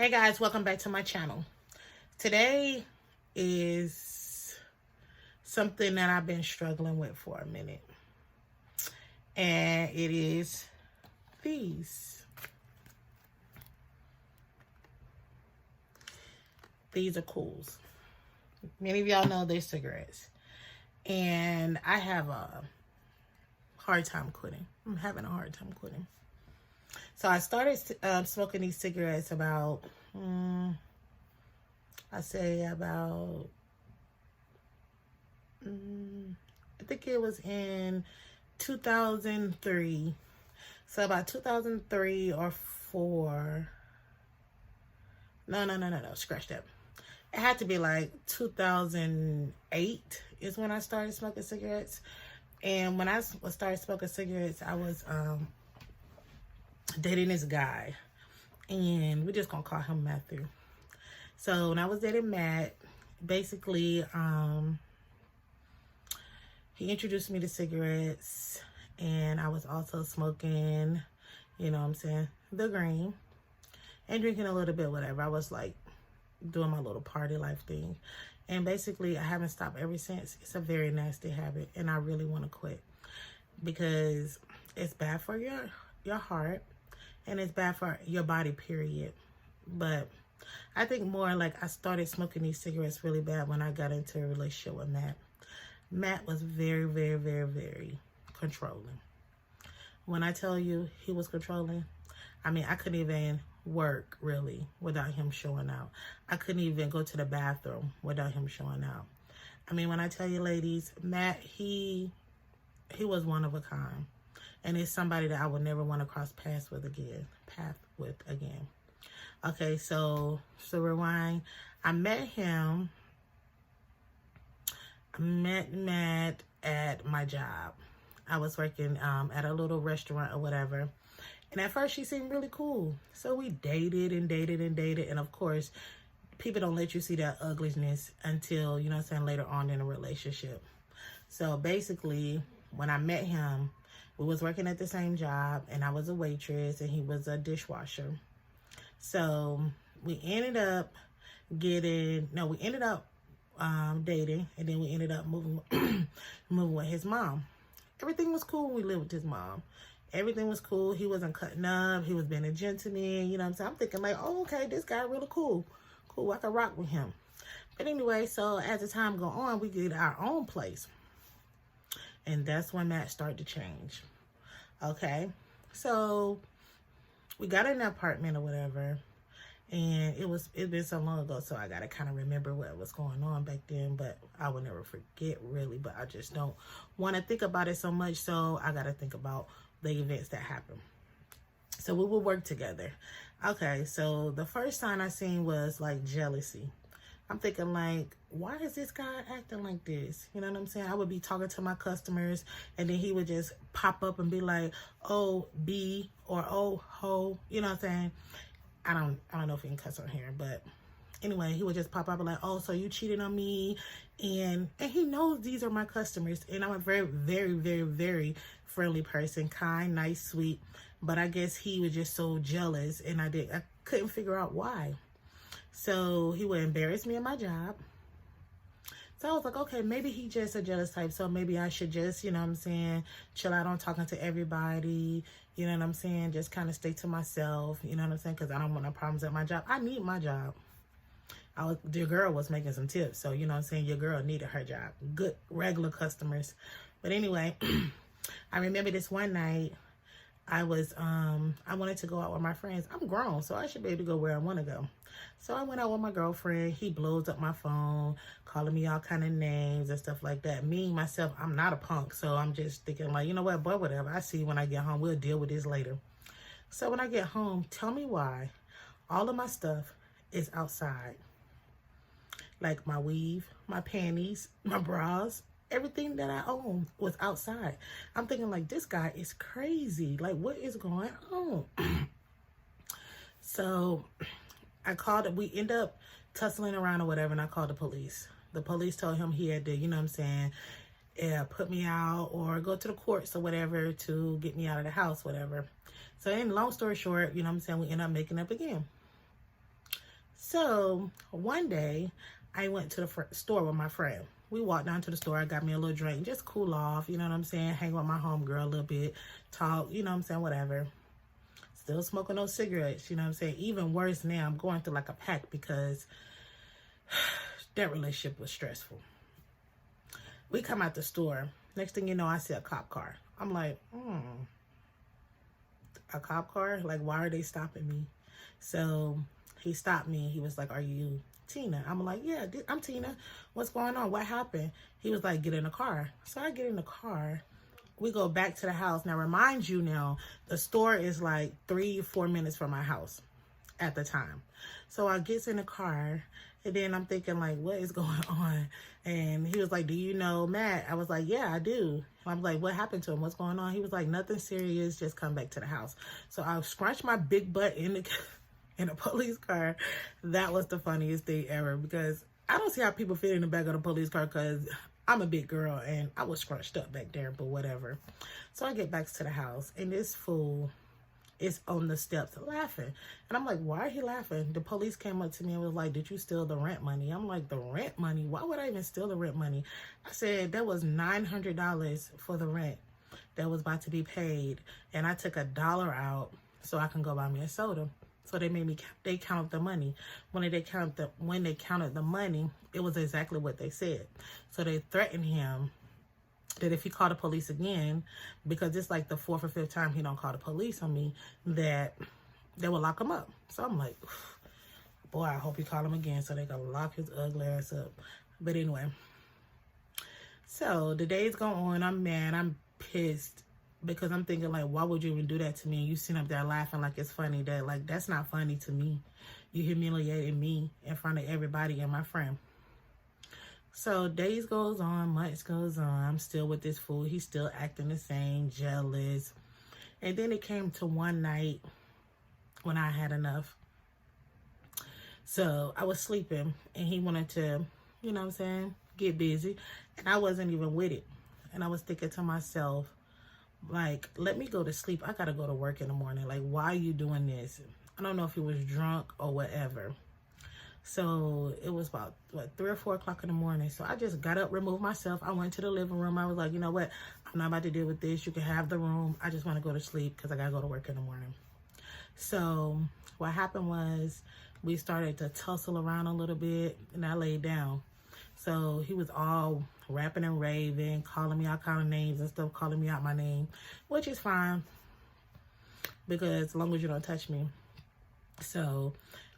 Hey guys, welcome back to my channel. Today is something that I've been struggling with for a minute. And it is these. These are cools. Many of y'all know they're cigarettes. And I have a hard time quitting. I'm having a hard time quitting. So I started smoking these cigarettes about, I think it was in 2003. So about 2003 or 4. No, scratch that. It had to be like 2008 is when I started smoking cigarettes. And when I started smoking cigarettes, I was dating this guy. And we're just going to call him Matthew. So when I was dating Matt, basically, he introduced me to cigarettes. And I was also smoking, you know what I'm saying, the green. And drinking a little bit, whatever. I was like doing my little party life thing. And basically, I haven't stopped ever since. It's a very nasty habit. And I really want to quit. Because it's bad for your heart. And it's bad for your body, period. But I think more like I started smoking these cigarettes really bad when I got into a relationship with Matt. Matt was very, very, very, very controlling. When I tell you he was controlling, I mean, I couldn't even work really without him showing out. I couldn't even go to the bathroom without him showing out. I mean, when I tell you ladies, Matt, he was one of a kind. And it's somebody that I would never want to cross paths with again. Okay, so rewind. I met Matt at my job. I was working at a little restaurant or whatever. And at first, she seemed really cool. So we dated and dated and dated. And of course, people don't let you see that ugliness until, you know what I'm saying, later on in a relationship. So basically, when I met him, we was working at the same job. And I was a waitress and he was a dishwasher. So we ended up dating. And then we ended up moving with his mom. Everything was cool when we lived with his mom. Everything was cool. He wasn't cutting up. He was being a gentleman. You know what I'm saying? I'm thinking like, oh, okay, this guy really cool. Cool, I can rock with him. But anyway, so as the time go on, we get our own place. And that's when Matt started to change. Okay? So we got an apartment or whatever. And it's been so long ago, so I got to kind of remember what was going on back then. But I will never forget, really. But I just don't want to think about it so much. So I got to think about the events that happened. So we would work together. Okay, so the first sign I seen was like jealousy. I'm thinking like, why is this guy acting like this? You know what I'm saying? I would be talking to my customers and then he would just pop up and be like, oh, B or oh, ho. You know what I'm saying? I don't know if you can cuss on here, but anyway, he would just pop up and like, oh, so you cheated on me. And he knows these are my customers. And I'm a very, very, very, very friendly person, kind, nice, sweet. But I guess he was just so jealous and I couldn't figure out why. So he would embarrass me at my job. So I was like, okay, maybe he just a jealous type. So maybe I should just, you know what I'm saying, chill out on talking to everybody. You know what I'm saying? Just kind of stay to myself. You know what I'm saying? Because I don't want no problems at my job. I need my job. Your girl was making some tips. So, you know what I'm saying? Your girl needed her job. Good, regular customers. But anyway, I remember this one night. I wanted to go out with my friends. I'm grown, so I should be able to go where I want to go. So I went out with my girlfriend. He blows up my phone, calling me all kind of names and stuff like that. Me, myself, I'm not a punk, so I'm just thinking like, you know what, boy, whatever. I see you when I get home. We'll deal with this later. So when I get home, tell me why all of my stuff is outside. Like my weave, my panties, my bras, everything that I own was outside. I'm thinking like, this guy is crazy. Like, what is going on? So I called it. We end up tussling around or whatever, and I called the police. The police told him he had to, you know what I'm saying, put me out or go to the courts or whatever to get me out of the house, whatever. So in long story short, you know what I'm saying, we end up making up again. So one day I went to the store with my friend. We walked down to the store. I got me a little drink, just cool off, you know what I'm saying? Hang with my homegirl a little bit, talk, you know what I'm saying? Whatever. Still smoking those cigarettes, you know what I'm saying? Even worse now, I'm going through like a pack because that relationship was stressful. We come out the store. Next thing you know, I see a cop car. I'm like, a cop car? Like, why are they stopping me? So he stopped me. He was like, are you Tina? I'm like, yeah, I'm Tina. What's going on? What happened? He was like, get in the car. So I get in the car. We go back to the house. Now, remind you now, the store is like 3-4 minutes from my house at the time. So I gets in the car, and then I'm thinking like, what is going on? And he was like, do you know Matt? I was like, yeah, I do. I'm like, what happened to him? What's going on? He was like, nothing serious, just come back to the house. So I scrunched my big butt in a police car. That was the funniest thing ever, because I don't see how people fit in the back of the police car, because I'm a big girl and I was scrunched up back there, but whatever. So I get back to the house, and this fool is on the steps laughing. And I'm like, why are he laughing? The police came up to me and was like, did you steal the rent money? I'm like, the rent money? Why would I even steal the rent money? I said, that was $900 for the rent that was about to be paid. And I took $1 out so I can go buy me a soda. So they counted the money. When they counted the money, it was exactly what they said. So they threatened him that if he called the police again, because it's like the 4th or 5th time he don't call the police on me, that they will lock him up. So I'm like, boy, I hope he call him again so they can lock his ugly ass up. But anyway, so the days go on. I'm mad. I'm pissed, because I'm thinking like, why would you even do that to me? And you sitting up there laughing like it's funny. That like, that's not funny to me. You humiliated me in front of everybody and my friend. So days goes on, months goes on. I'm still with this fool. He's still acting the same, jealous. And then it came to one night when I had enough. So I was sleeping, and he wanted to, you know what I'm saying, get busy. And I wasn't even with it. And I was thinking to myself, like, let me go to sleep. I got to go to work in the morning. Like, why are you doing this? I don't know if he was drunk or whatever. So it was about, 3 or 4 o'clock in the morning. So I just got up, removed myself. I went to the living room. I was like, you know what? I'm not about to deal with this. You can have the room. I just want to go to sleep because I got to go to work in the morning. So what happened was we started to tussle around a little bit, and I laid down. So he was all rapping and raving, calling me all kind of names and stuff, calling me out my name, which is fine, because as long as you don't touch me. So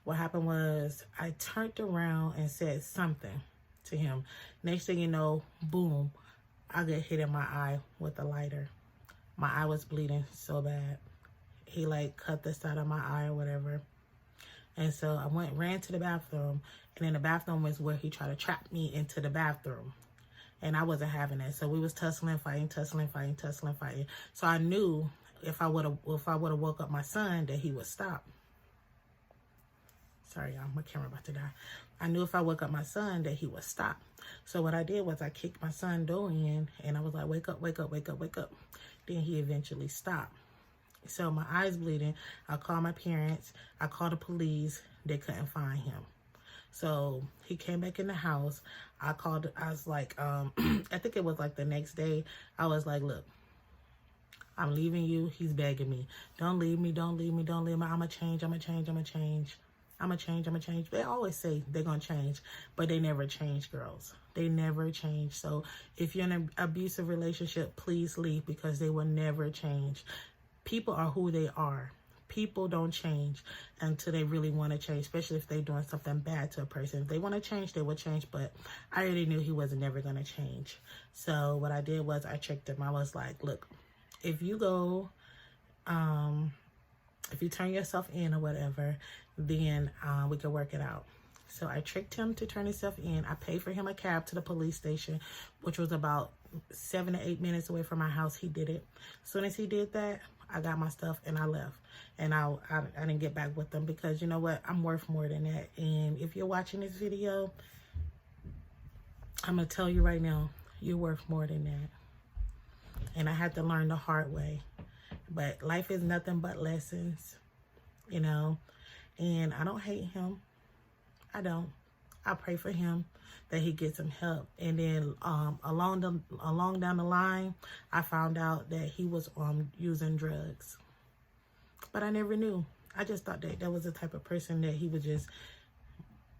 what happened was I turned around and said something to him. Next thing you know, boom, I get hit in my eye with a lighter. My eye was bleeding so bad. He like cut the side of my eye or whatever. And so I ran to the bathroom, and in the bathroom was where he tried to trap me into the bathroom. And I wasn't having that. So we was tussling, fighting. So I knew if I would have woke up my son, that he would stop. Sorry, y'all, my camera about to die. I knew if I woke up my son, that he would stop. So what I did was I kicked my son door in, and I was like, wake up, wake up, wake up, wake up. Then he eventually stopped. So my eye's bleeding. I called my parents. I called the police. They couldn't find him. So he came back in the house. I was like, I think it was like the next day. I was like, look, I'm leaving you. He's begging me. Don't leave me. Don't leave me. Don't leave me. I'm going to change. I'm going to change. I'm going to change. I'm going to change. I'm going to change. They always say they're going to change, but they never change, girls. They never change. So if you're in an abusive relationship, please leave, because they will never change. People are who they are. People don't change until they really want to change, especially if they're doing something bad to a person. If they want to change, they will change, but I already knew he wasn't never going to change. So what I did was I tricked him. I was like, look, if you go, if you turn yourself in or whatever, then we can work it out. So I tricked him to turn himself in. I paid for him a cab to the police station, which was about 7 to 8 minutes away from my house. He did it. As soon as he did that, I got my stuff and I left. And I didn't get back with them, because you know what? I'm worth more than that. And if you're watching this video, I'm going to tell you right now, you're worth more than that. And I had to learn the hard way. But life is nothing but lessons, you know. And I don't hate him. I don't. I pray for him that he gets some help. And then along down the line, I found out that he was using drugs. But I never knew. I just thought that was the type of person that he was just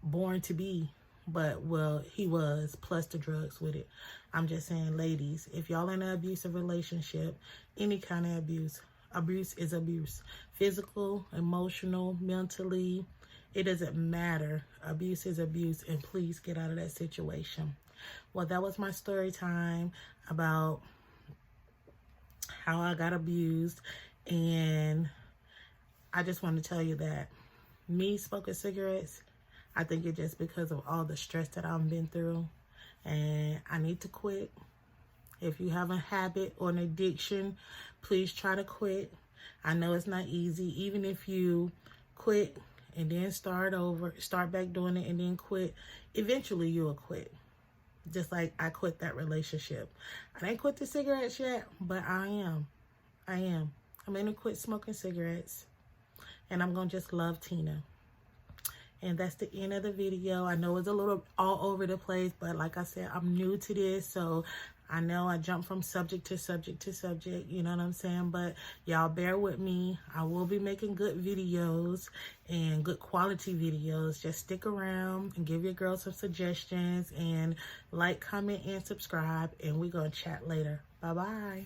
born to be. But, well, he was, plus the drugs with it. I'm just saying, ladies, if y'all in an abusive relationship, any kind of abuse is abuse. Physical, emotional, mentally, it doesn't matter. Abuse is abuse, and please get out of that situation. Well, that was my story time about how I got abused, and I just want to tell you that me smoking cigarettes, I think it's just because of all the stress that I've been through, and I need to quit. If you have a habit or an addiction, please try to quit. I know it's not easy. Even if you quit and then start back doing it and then quit, eventually you'll quit. Just like I quit that relationship. I didn't quit the cigarettes yet, but I am. I'm going to quit smoking cigarettes, and I'm going to just love Tina. And that's the end of the video. I know it's a little all over the place, but like I said, I'm new to this, so I know I jump from subject to subject to subject, you know what I'm saying? But y'all bear with me. I will be making good videos and good quality videos. Just stick around and give your girl some suggestions, and like, comment, and subscribe, and we're going to chat later. Bye-bye.